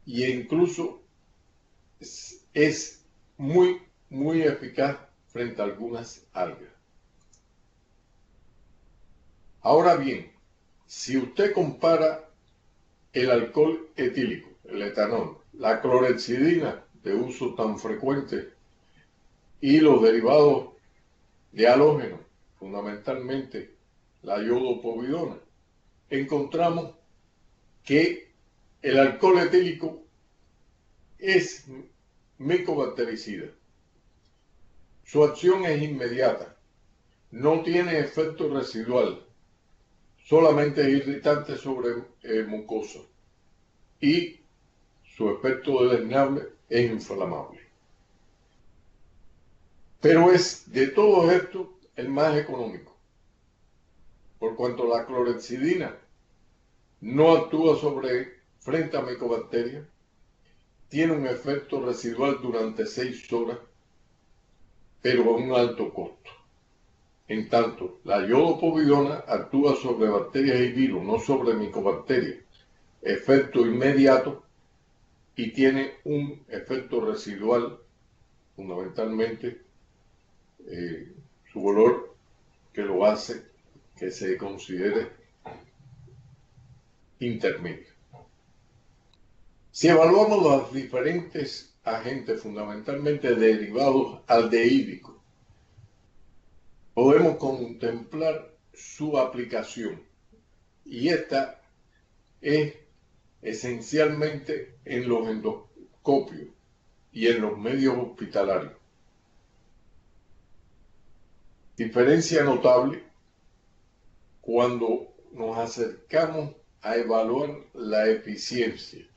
e incluso es muy eficaz frente a algunas algas. Ahora bien, si usted compara el alcohol etílico, el etanol, la clorhexidina de uso tan frecuente y los derivados de halógeno, fundamentalmente la iodopovidona, encontramos que el alcohol etílico es micobactericida. Su acción es inmediata, no tiene efecto residual, solamente es irritante sobre mucosa, y su efecto deleznable es inflamable. Pero es de todos estos el más económico, por cuanto la clorhexidina no actúa frente a micobacterias, tiene un efecto residual durante 6 horas, pero a un alto costo. En tanto, la iodopovidona actúa sobre bacterias y virus, no sobre micobacterias, efecto inmediato, y tiene un efecto residual, fundamentalmente su olor, que lo hace que se considere intermedio. Si evaluamos los diferentes agentes fundamentalmente derivados aldehídicos, podemos contemplar su aplicación, y esta es esencialmente en los endoscopios y en los medios hospitalarios. Diferencia notable cuando nos acercamos a evaluar la eficiencia.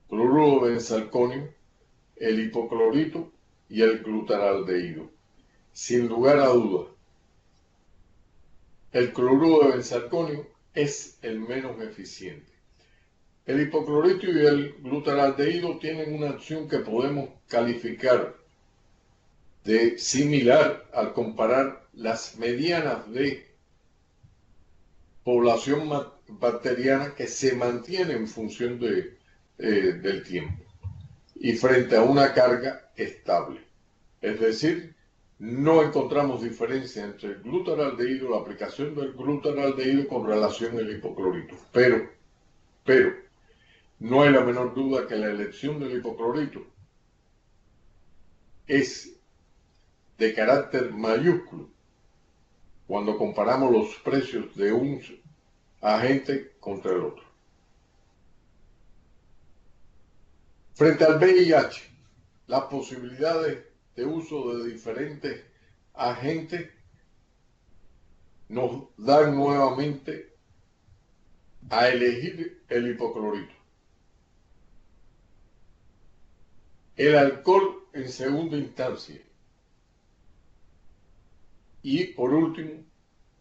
Cloruro de benzalconio, el hipoclorito y el glutaraldehído. Sin lugar a dudas, el cloruro de benzalconio es el menos eficiente. El hipoclorito y el glutaraldehído tienen una acción que podemos calificar de similar al comparar las medianas de población bacteriana que se mantiene en función del tiempo y frente a una carga estable. Es decir, no encontramos diferencia entre el glutaraldehído, la aplicación del glutaraldehído con relación al hipoclorito. Pero, no hay la menor duda que la elección del hipoclorito es de carácter mayúsculo cuando comparamos los precios de un agente contra el otro. Frente al VIH, las posibilidades de uso de diferentes agentes nos dan nuevamente a elegir el hipoclorito. El alcohol en segunda instancia. Y por último,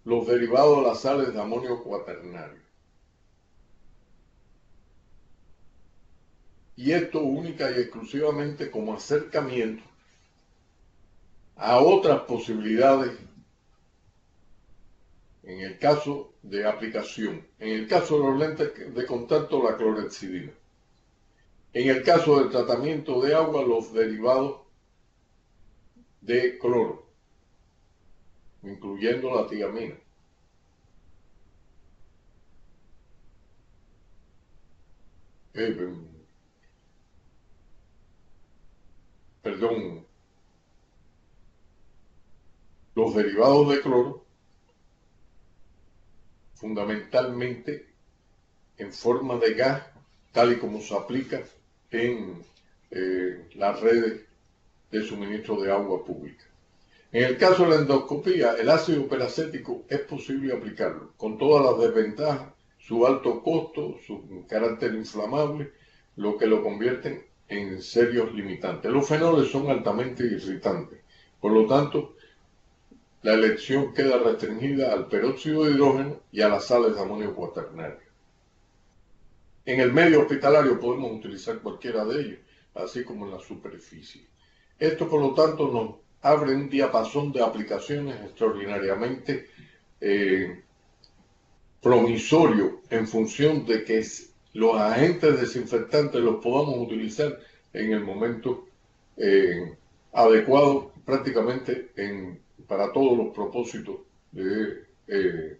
los derivados de las sales de amonio cuaternario. Y esto única y exclusivamente como acercamiento a otras posibilidades en el caso de aplicación. En el caso de los lentes de contacto, la clorhexidina. En el caso del tratamiento de agua, los derivados de cloro, incluyendo la tiamina. Los derivados de cloro, fundamentalmente en forma de gas, tal y como se aplica en las redes de suministro de agua pública. En el caso de la endoscopía, el ácido peracético es posible aplicarlo, con todas las desventajas, su alto costo, su carácter inflamable, lo que lo convierten en serios limitantes. Los fenoles son altamente irritantes, por lo tanto, la elección queda restringida al peróxido de hidrógeno y a las sales de amonio cuaternario. En el medio hospitalario podemos utilizar cualquiera de ellos, así como en la superficie. Esto, por lo tanto, nos abre un diapasón de aplicaciones extraordinariamente promisorio en función de que los agentes desinfectantes los podamos utilizar en el momento adecuado, prácticamente para todos los propósitos de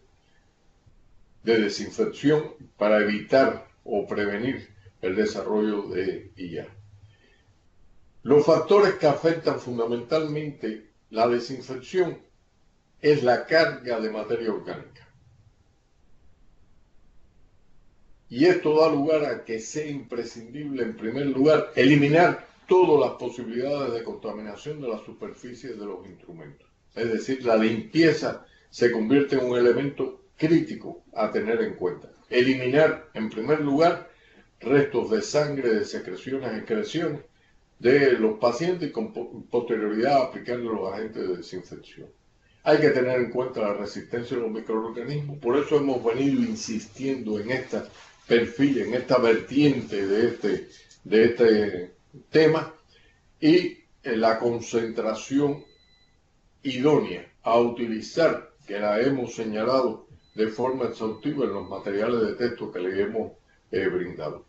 desinfección, para evitar o prevenir el desarrollo de IA. Los factores que afectan fundamentalmente la desinfección es la carga de materia orgánica. Y esto da lugar a que sea imprescindible, en primer lugar, eliminar todas las posibilidades de contaminación de las superficies de los instrumentos. Es decir, la limpieza se convierte en un elemento crítico a tener en cuenta. Eliminar, en primer lugar, restos de sangre, de secreciones, excreciones de los pacientes y con posterioridad aplicarle los agentes de desinfección. Hay que tener en cuenta la resistencia de los microorganismos, por eso hemos venido insistiendo en esta perfil, en esta vertiente de este tema y en la concentración idónea a utilizar, que la hemos señalado de forma exhaustiva en los materiales de texto que le hemos brindado.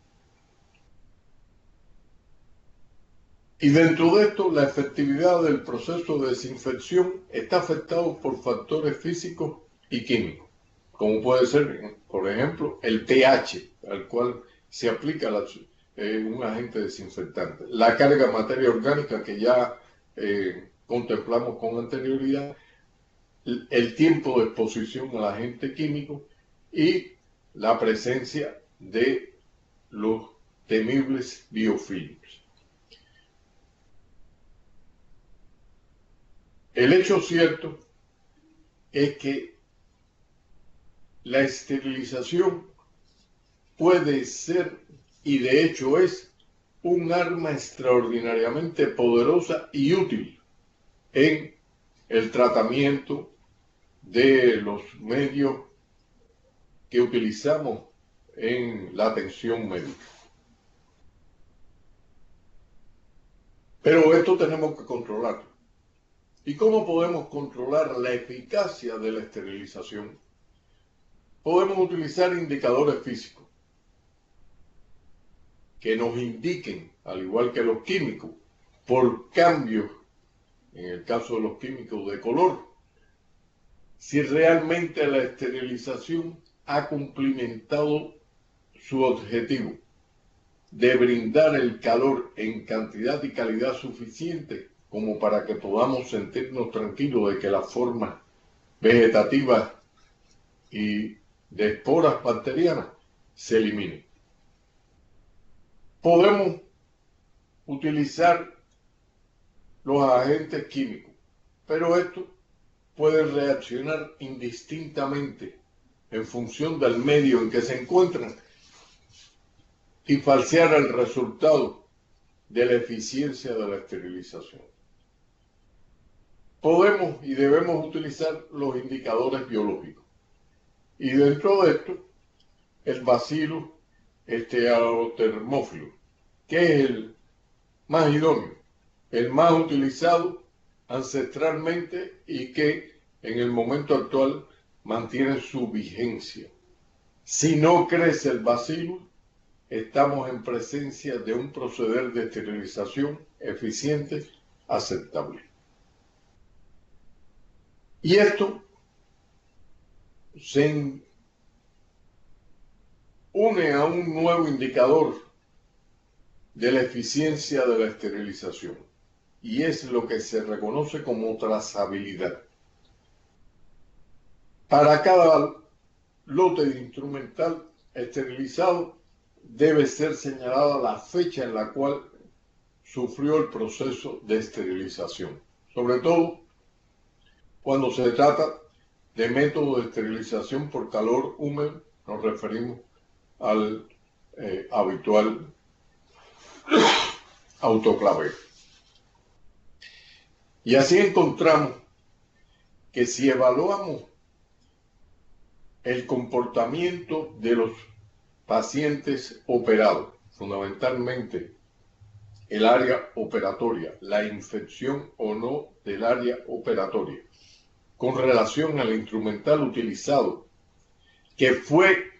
Y dentro de esto, la efectividad del proceso de desinfección está afectado por factores físicos y químicos, como puede ser, por ejemplo, el pH, al cual se aplica un agente desinfectante. La carga de materia orgánica que ya contemplamos con anterioridad, el tiempo de exposición al agente químico y la presencia de los temibles biofilms. El hecho cierto es que la esterilización puede ser, y de hecho es, un arma extraordinariamente poderosa y útil en el tratamiento de los medios que utilizamos en la atención médica. Pero esto tenemos que controlarlo. ¿Y cómo podemos controlar la eficacia de la esterilización? Podemos utilizar indicadores físicos que nos indiquen, al igual que los químicos, por cambios, en el caso de los químicos de color, si realmente la esterilización ha cumplimentado su objetivo de brindar el calor en cantidad y calidad suficiente como para que podamos sentirnos tranquilos de que las formas vegetativas y de esporas bacterianas se eliminen. Podemos utilizar los agentes químicos, pero esto puede reaccionar indistintamente en función del medio en que se encuentran y falsear el resultado de la eficiencia de la esterilización. Podemos y debemos utilizar los indicadores biológicos. Y dentro de esto, el Bacillus Steatothermophilus, que es el más idóneo, el más utilizado ancestralmente y que en el momento actual mantiene su vigencia. Si no crece el Bacillus, estamos en presencia de un proceder de esterilización eficiente, aceptable. Y esto se une a un nuevo indicador de la eficiencia de la esterilización, y es lo que se reconoce como trazabilidad. Para cada lote de instrumental esterilizado debe ser señalada la fecha en la cual sufrió el proceso de esterilización, sobre todo cuando se trata de método de esterilización por calor húmedo. Nos referimos al habitual autoclaveo. Y así encontramos que si evaluamos el comportamiento de los pacientes operados, fundamentalmente el área operatoria, la infección o no del área operatoria, con relación al instrumental utilizado, que fue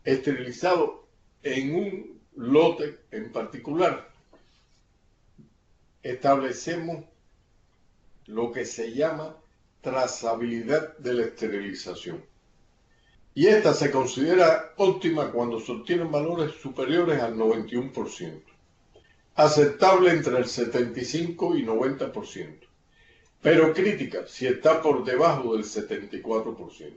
esterilizado en un lote en particular, establecemos lo que se llama trazabilidad de la esterilización. Y esta se considera óptima cuando se obtienen valores superiores al 91%, aceptable entre el 75 y 90%, pero crítica si está por debajo del 74%.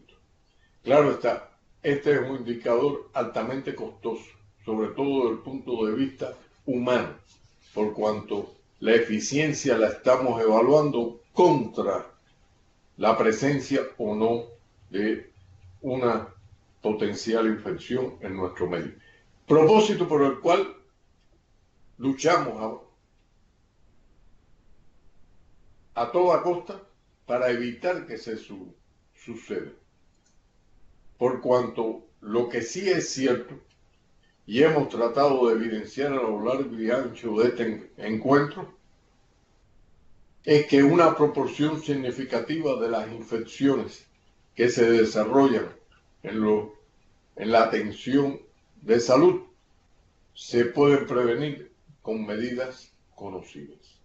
Claro está, este es un indicador altamente costoso, sobre todo desde el punto de vista humano, por cuanto la eficiencia la estamos evaluando contra la presencia o no de una potencial infección en nuestro medio. Propósito por el cual luchamos a toda costa para evitar que se suceda. Por cuanto lo que sí es cierto, y hemos tratado de evidenciar a lo largo y ancho de este encuentro, es que una proporción significativa de las infecciones que se desarrollan en la atención de salud se pueden prevenir con medidas conocidas.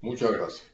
Muchas gracias.